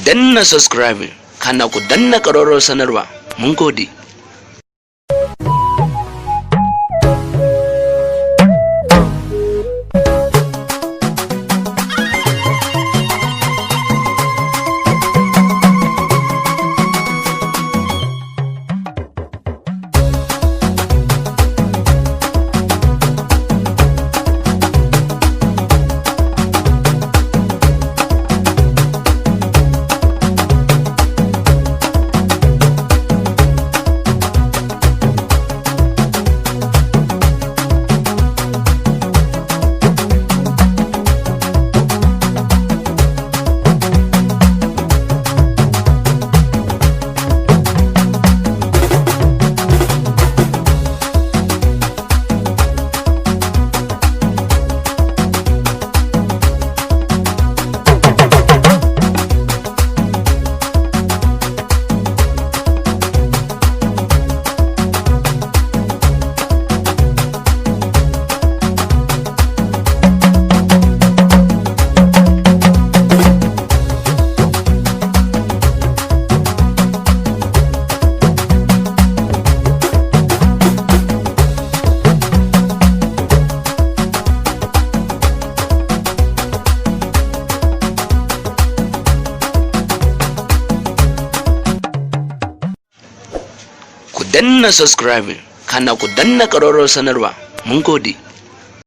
danna subscribing kana ku danna ƙararrawar sanarwa. Mun gode. Ku danna subscribing kana ku danna ƙararrawar sanarwa. Mun gode.